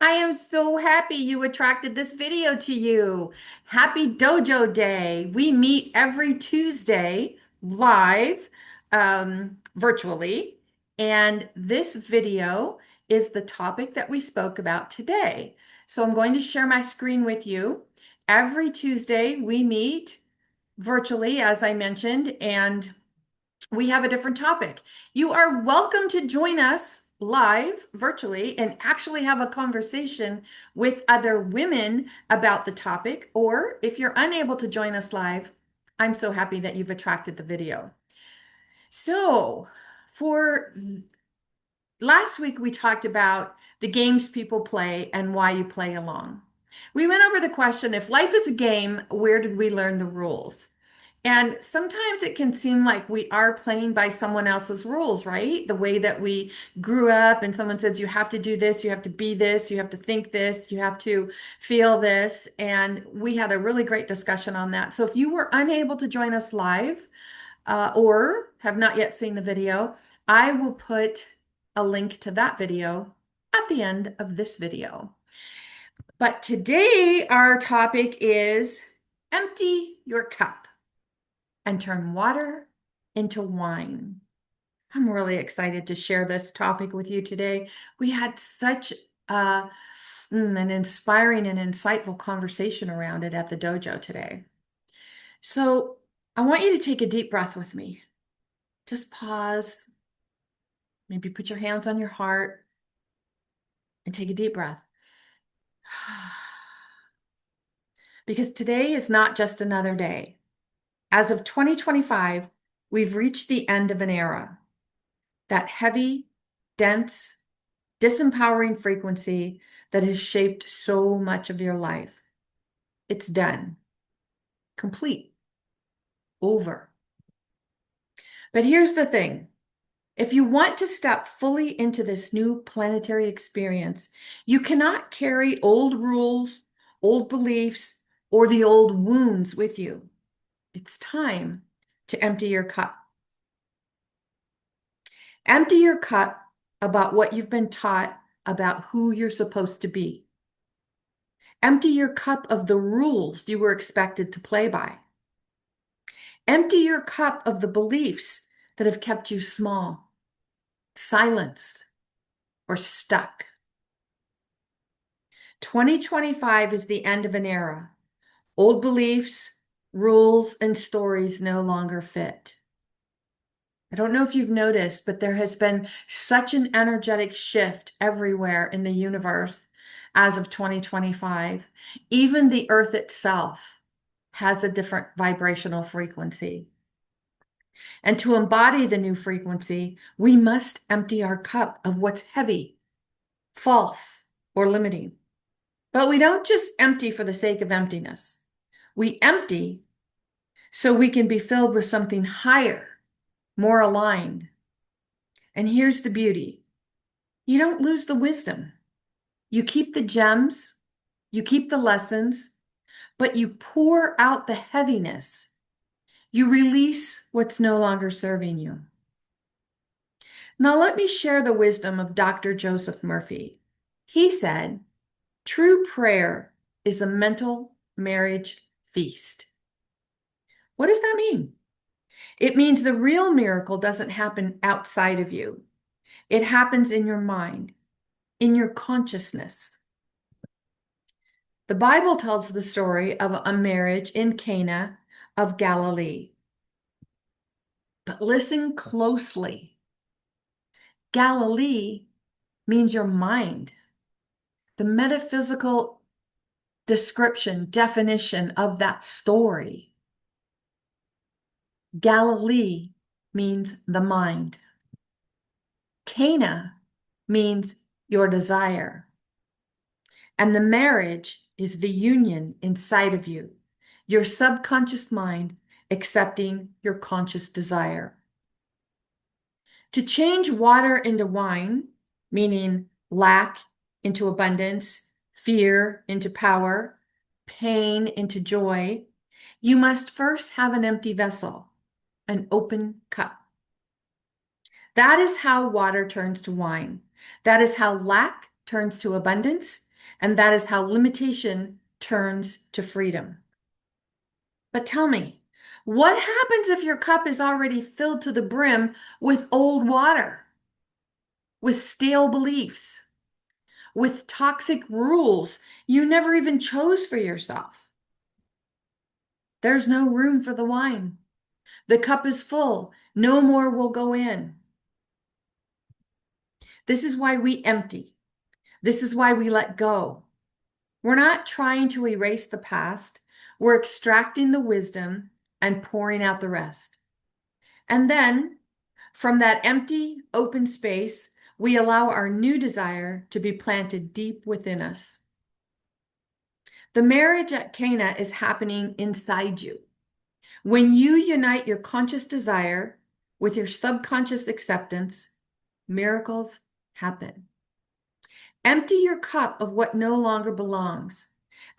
I am so happy you attracted this video to you. Happy Dojo Day. We meet every Tuesday live, virtually, and this video is the topic that we spoke about today. So I'm going to share my screen with you. Every Tuesday we meet virtually, as I mentioned, and we have a different topic. You are welcome to join us live virtually and actually have a conversation with other women about the topic. Or if you're unable to join us live, I'm so happy that you've attracted the video. So, for last week, we talked about the games people play and why you play along. We went over the question, if life is a game, where did we learn the rules? And sometimes it can seem like we are playing by someone else's rules, right? The way that we grew up, and someone says, you have to do this, you have to be this, you have to think this, you have to feel this. And we had a really great discussion on that. So if you were unable to join us live or have not yet seen the video, I will put a link to that video at the end of this video. But today, our topic is empty your cup and turn water into wine. I'm really excited to share this topic with you today. We had such an inspiring and insightful conversation around it at the dojo today. So I want you to take a deep breath with me. Just pause, maybe put your hands on your heart and take a deep breath. Because today is not just another day. As of 2025, we've reached the end of an era. That heavy, dense, disempowering frequency that has shaped so much of your life. It's done. Complete. Over. But here's the thing. If you want to step fully into this new planetary experience, you cannot carry old rules, old beliefs, or the old wounds with you. It's time to empty your cup. Empty your cup about what you've been taught about who you're supposed to be. Empty your cup of the rules you were expected to play by. Empty your cup of the beliefs that have kept you small, silenced, or stuck. 2025 is the end of an era. Old beliefs, rules, and stories no longer fit. I don't know if you've noticed, but there has been such an energetic shift everywhere in the universe as of 2025. Even the earth itself has a different vibrational frequency. And to embody the new frequency, we must empty our cup of what's heavy, false, or limiting. But we don't just empty for the sake of emptiness. We empty so we can be filled with something higher, more aligned. And here's the beauty. You don't lose the wisdom. You keep the gems, you keep the lessons, but you pour out the heaviness. You release what's no longer serving you. Now let me share the wisdom of Dr. Joseph Murphy. He said, true prayer is a mental marriage feast. What does that mean? It means the real miracle doesn't happen outside of you. It happens in your mind, in your consciousness. The Bible tells the story of a marriage in Cana of Galilee. But listen closely. Galilee means your mind. The metaphysical description, definition of that story. Galilee means the mind. Cana means your desire. And the marriage is the union inside of you, your subconscious mind accepting your conscious desire. To change water into wine, meaning lack into abundance, fear into power, pain into joy, you must first have an empty vessel, an open cup. That is how water turns to wine. That is how lack turns to abundance. And that is how limitation turns to freedom. But tell me, what happens if your cup is already filled to the brim with old water, with stale beliefs, with toxic rules you never even chose for yourself? There's no room for the wine. The cup is full. No more will go in. This is why we empty. This is why we let go. We're not trying to erase the past. We're extracting the wisdom and pouring out the rest. And then, from that empty, open space, we allow our new desire to be planted deep within us. The marriage at Cana is happening inside you. When you unite your conscious desire with your subconscious acceptance, miracles happen. Empty your cup of what no longer belongs,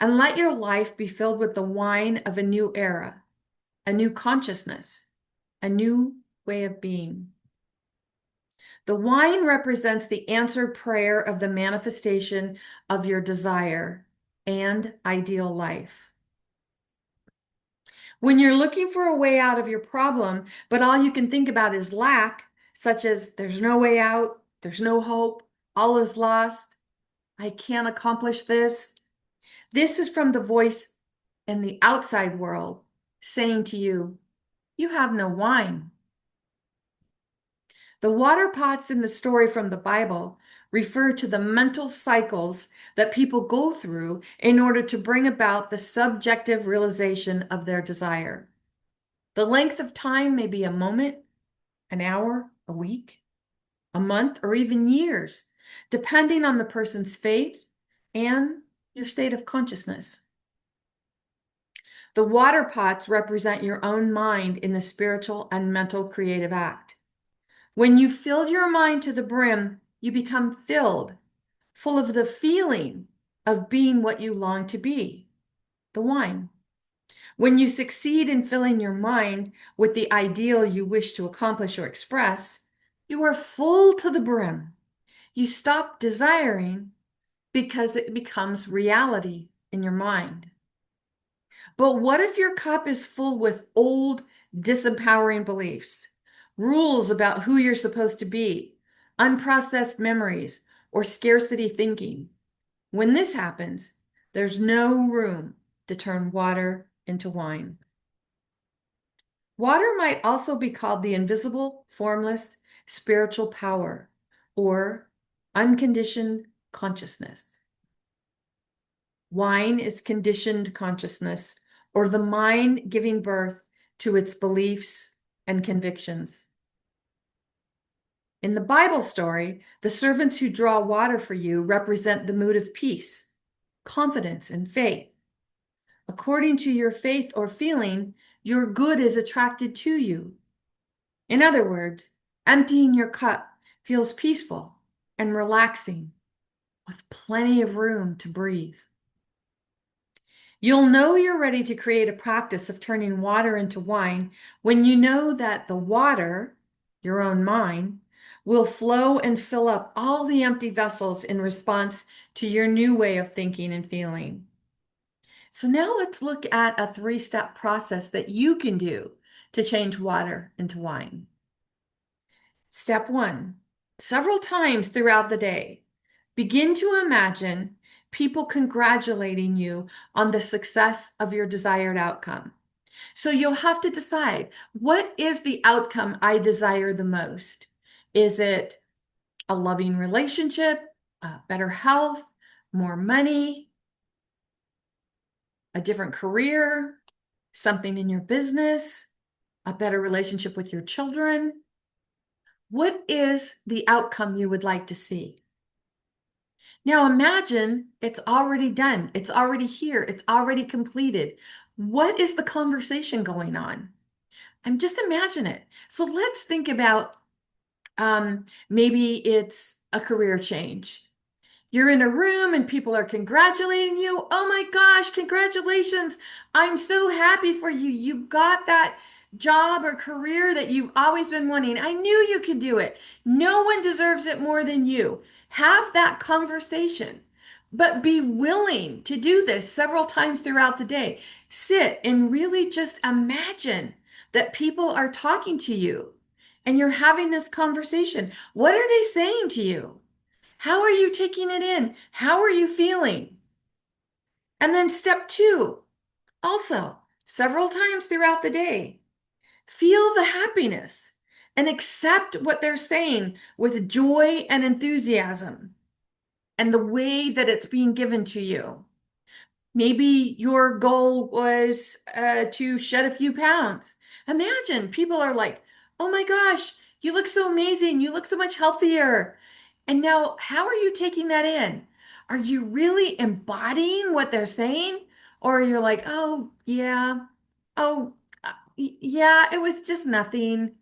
and let your life be filled with the wine of a new era, a new consciousness, a new way of being. The wine represents the answered prayer of the manifestation of your desire and ideal life. When you're looking for a way out of your problem, but all you can think about is lack, such as there's no way out, there's no hope, all is lost, I can't accomplish this. This is from the voice in the outside world saying to you, you have no wine. The water pots in the story from the Bible refer to the mental cycles that people go through in order to bring about the subjective realization of their desire. The length of time may be a moment, an hour, a week, a month, or even years, depending on the person's faith and your state of consciousness. The water pots represent your own mind in the spiritual and mental creative act. When you fill your mind to the brim, you become filled, full of the feeling of being what you long to be, the wine. When you succeed in filling your mind with the ideal you wish to accomplish or express, you are full to the brim. You stop desiring because it becomes reality in your mind. But what if your cup is full with old, disempowering beliefs, rules about who you're supposed to be, unprocessed memories, or scarcity thinking? When this happens, there's no room to turn water into wine. Water might also be called the invisible, formless, spiritual power, or unconditioned consciousness. Wine is conditioned consciousness, or the mind giving birth to its beliefs and convictions. In the Bible story, the servants who draw water for you represent the mood of peace, confidence, and faith. According to your faith or feeling, your good is attracted to you. In other words, emptying your cup feels peaceful and relaxing, with plenty of room to breathe. You'll know you're ready to create a practice of turning water into wine when you know that the water, your own mind, will flow and fill up all the empty vessels in response to your new way of thinking and feeling. So now let's look at a 3-step process that you can do to change water into wine. Step 1, several times throughout the day, begin to imagine people congratulating you on the success of your desired outcome. So you'll have to decide, what is the outcome I desire the most? Is it a loving relationship, better health, more money, a different career, something in your business, a better relationship with your children? What is the outcome you would like to see? Now imagine it's already done. It's already here. It's already completed. What is the conversation going on? And just imagine it. So let's think about maybe it's a career change. You're in a room and people are congratulating you. Oh my gosh, congratulations. I'm so happy for you. You got that job or career that you've always been wanting. I knew you could do it. No one deserves it more than you. Have that conversation. But be willing to do this several times throughout the day. Sit and really just imagine that people are talking to you and you're having this conversation. What are they saying to you? How are you taking it in? How are you feeling? And then step two, also, several times throughout the day, feel the happiness and accept what they're saying with joy and enthusiasm and the way that it's being given to you. Maybe your goal was to shed a few pounds. Imagine people are like, oh my gosh, you look so amazing. You look so much healthier. And now, how are you taking that in? Are you really embodying what they're saying? Or you're like, oh, yeah, oh, yeah, it was just nothing.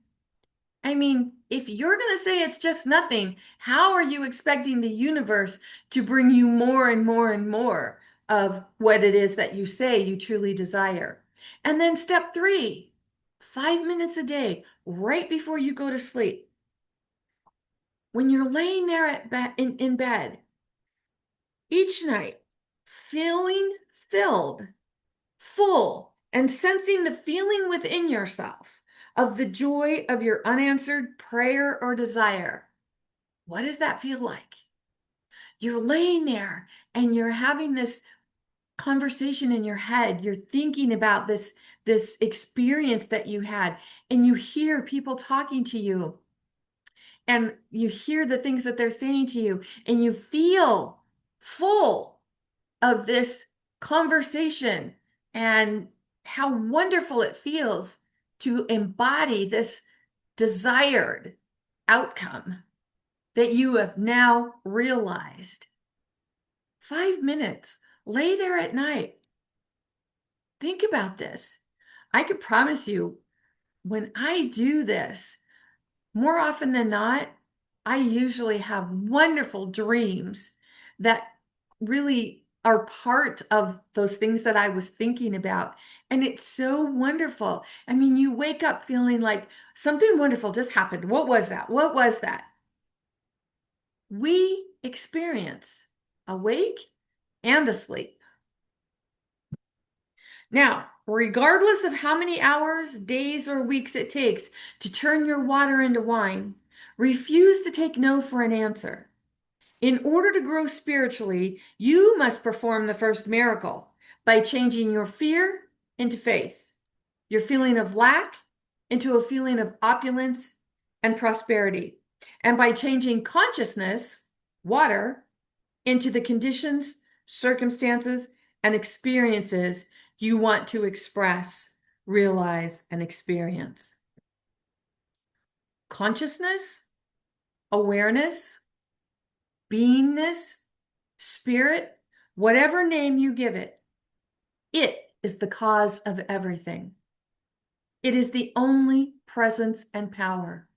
I mean, if you're going to say it's just nothing, how are you expecting the universe to bring you more and more and more of what it is that you say you truly desire? And then step three, 5 minutes a day, right before you go to sleep. When you're laying there in bed, each night, feeling filled, full, and sensing the feeling within yourself of the joy of your unanswered prayer or desire. What does that feel like? You're laying there and you're having this conversation in your head. You're thinking about this experience that you had, and you hear people talking to you, and you hear the things that they're saying to you, and you feel full of this conversation and how wonderful it feels to embody this desired outcome that you have now realized. 5 minutes. Lay there at night. Think about this. I could promise you, when I do this, more often than not, I usually have wonderful dreams that really are part of those things that I was thinking about. And it's so wonderful. I mean, you wake up feeling like something wonderful just happened. What was that? What was that? We experience awake and asleep. Now, regardless of how many hours, days, or weeks it takes to turn your water into wine, refuse to take no for an answer. In order to grow spiritually, you must perform the first miracle by changing your fear into faith, your feeling of lack into a feeling of opulence and prosperity, and by changing consciousness, water, into the conditions, circumstances, and experiences you want to express, realize, and experience. Consciousness, awareness, beingness, spirit, whatever name you give it, it is the cause of everything. It is the only presence and power.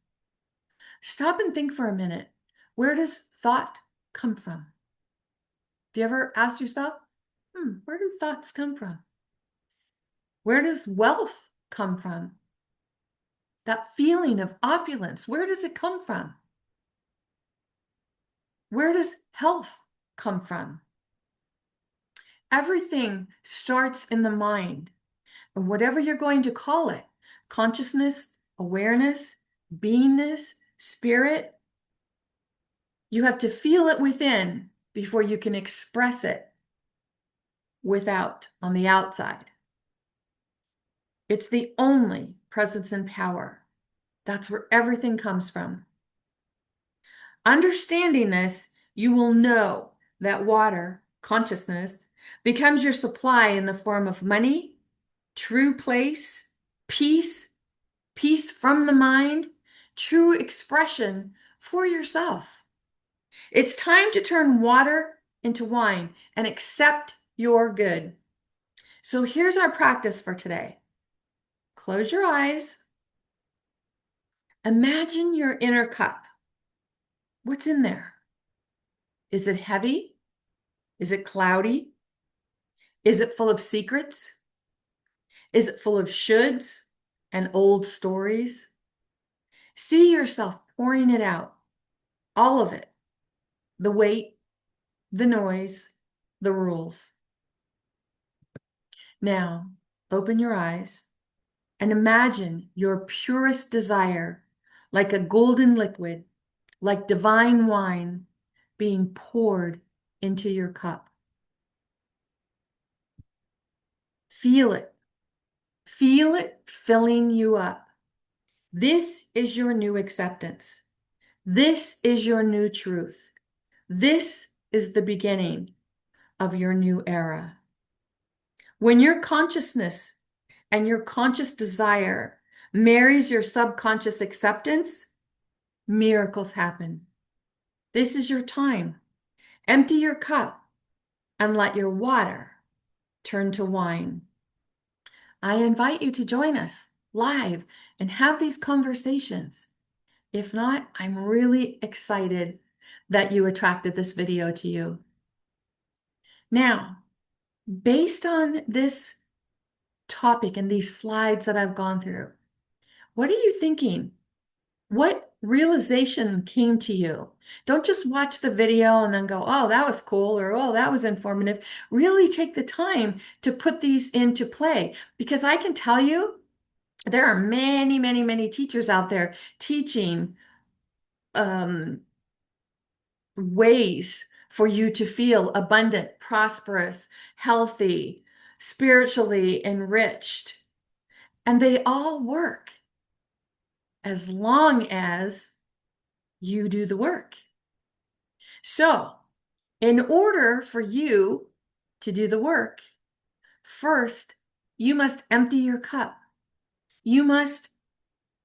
Stop and think for a minute. Where does thought come from? Have you ever asked yourself, where do thoughts come from? Where does wealth come from? That feeling of opulence, where does it come from? Where does health come from? Everything starts in the mind. And whatever you're going to call it, consciousness, awareness, beingness, spirit, you have to feel it within before you can express it without on the outside. It's the only presence and power. That's where everything comes from. Understanding this, you will know that water, consciousness, becomes your supply in the form of money, true place, peace, peace from the mind, true expression for yourself. It's time to turn water into wine and accept your good. So here's our practice for today. Close your eyes. Imagine your inner cup. What's in there? Is it heavy? Is it cloudy? Is it full of secrets? Is it full of shoulds and old stories? See yourself pouring it out, all of it, the weight, the noise, the rules. Now, open your eyes and imagine your purest desire like a golden liquid, like divine wine being poured into your cup. Feel it. Feel it filling you up. This is your new acceptance. This is your new truth. This is the beginning of your new era. When your consciousness and your conscious desire marries your subconscious acceptance, miracles happen. This is your time. Empty your cup and let your water turn to wine. I invite you to join us live and have these conversations. If not, I'm really excited that you attracted this video to you. Now, based on this topic and these slides that I've gone through, what are you thinking? What realization came to you? Don't just watch the video and then go, oh, that was cool, or oh, that was informative. Really take the time to put these into play, because I can tell you there are many, many, many teachers out there teaching ways for you to feel abundant, prosperous, healthy, spiritually enriched. And they all work as long as you do the work. So, in order for you to do the work, first, you must empty your cup. You must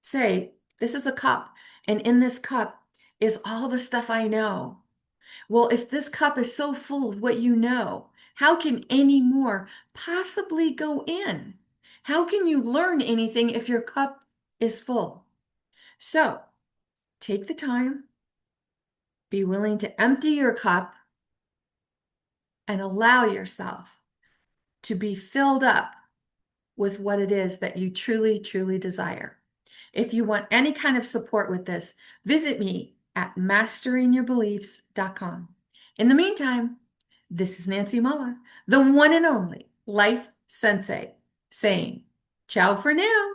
say, this is a cup, and in this cup is all the stuff I know. Well, if this cup is so full of what you know, how can any more possibly go in? How can you learn anything if your cup is full? So, take the time, be willing to empty your cup, and allow yourself to be filled up with what it is that you truly, truly desire. If you want any kind of support with this, visit me at masteringyourbeliefs.com. In the meantime, this is Nancy Muller, the one and only Life Sensei, saying ciao for now.